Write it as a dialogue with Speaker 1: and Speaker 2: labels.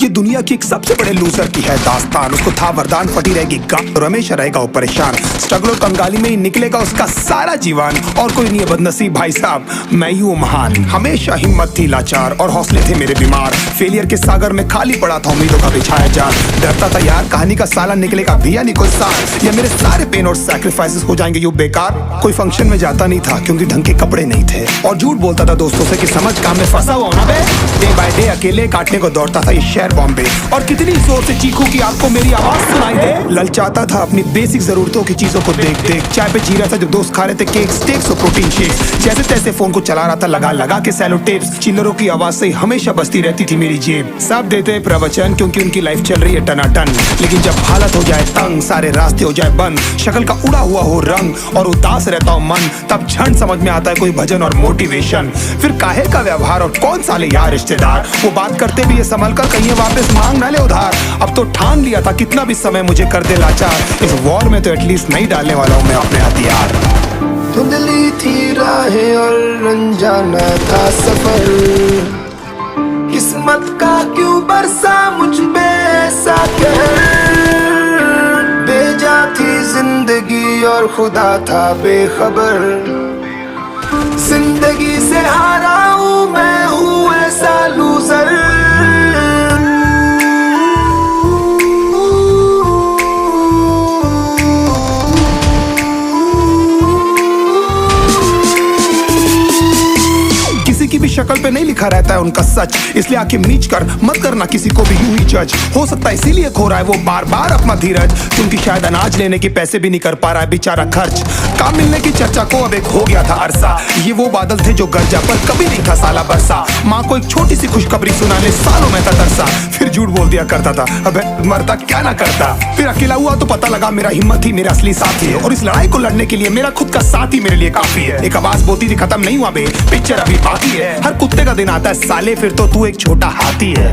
Speaker 1: ये दुनिया की एक सबसे बड़े लूजर की है दास्तान। उसको था वरदान, फटी रहेगी गांठ और हमेशा रहेगा वो परेशान। स्ट्रगल और कंगाली में ही निकलेगा उसका सारा जीवन। और कोई नहीं है बदनसीब भाई साहब, मैं ही हूँ महान। हमेशा हिम्मत थी लाचार और हौसले थे मेरे बीमार। फेलियर के सागर में खाली पड़ा था उम्मीदों का बिछाया जाल। डरता था यार कहानी का साला निकलेगा भी या नहीं कोई साल, या मेरे सारे पेन और सैक्रिफाइसेस हो जाएंगे यूं बेकार। कोई फंक्शन में जाता नहीं था क्योंकि ढंग के कपड़े नहीं थे, और झूठ बोलता था दोस्तों से कि समझ काम में फंसा हुआ ना बे। डे बाय डे अकेले काटने को दौड़ता था ये शहर बॉम्बे। और कितनी जोर से चीखूं कि आपको मेरी आवाज सुनाई दे। ललचाता था अपनी बेसिक जरूरतों की चीजों को देख देख। चाय पे जी रहा था जो दोस्त खा रहे थे केक, स्टेक्स और प्रोटीन शेक्स। जैसे तैसे फोन को चला रहा था लगा लगा के सैलो टेप्स। चिल्लरों की आवाज से हमेशा बजती रहती थी मेरी जेब। सब देते प्रवचन क्योंकि उनकी लाइफ चल रही है टनाटन, लेकिन जब हालत हो जाए तंग, सारे रास्ते हो जाए बंद, शक्ल का उड़ा हुआ हो रंग और उदास रहता हो मन, तब क्षण समझ में आता है कोई भजन और मोटिवेशन। फिर काहे का व्यवहार और कौन साले यार रिश्तेदार, वो बात करते भी ये संभल कर कहीं वापस मांग ना ले उधार। अब तो ठान लिया था कितना भी समय मुझे कर दे लाचार, इस वॉर में तो एटलीस्ट नहीं डालने वाला हूँ मैं अपने हथियार।
Speaker 2: धुंधली थी राहें और अनजाना था सफर, किस्मत का क्यों बरसा मुझ पे ऐसा कहर। बेजा थी जिंदगी और खुदा था बेखबर, जिंदगी से हारा हूँ मैं, हूँ ऐसा लूजर।
Speaker 1: किसी की भी शक्ल पे नहीं लिखा रहता है उनका सच, इसलिए आंखें मीच कर मत करना किसी को भी यूं ही जज। हो सकता है इसीलिए खो रहा है वो बार बार अपना धीरज, क्योंकि शायद अनाज लेने के पैसे भी नहीं कर पा रहा है बेचारा खर्च। काम मिलने की चर्चा को अब एक हो गया था अरसा, ये वो बादल थे जो गरजा पर कभी नहीं था साला बरसा। माँ को एक छोटी सी खुशखबरी सुनाने सालों में था तरसा, फिर झूठ बोल दिया करता था अबे मरता क्या ना करता। फिर अकेला हुआ तो पता लगा मेरा हिम्मत ही मेरा असली साथी है, और इस लड़ाई को लड़ने के लिए मेरा खुद का साथ ही मेरे लिए काफी है। एक आवाज बोलती थी खत्म नहीं हुआ बे, पिक्चर अभी बाकी है। हर कुत्ते का दिन आता है साले, फिर तो तू एक छोटा हाथी है।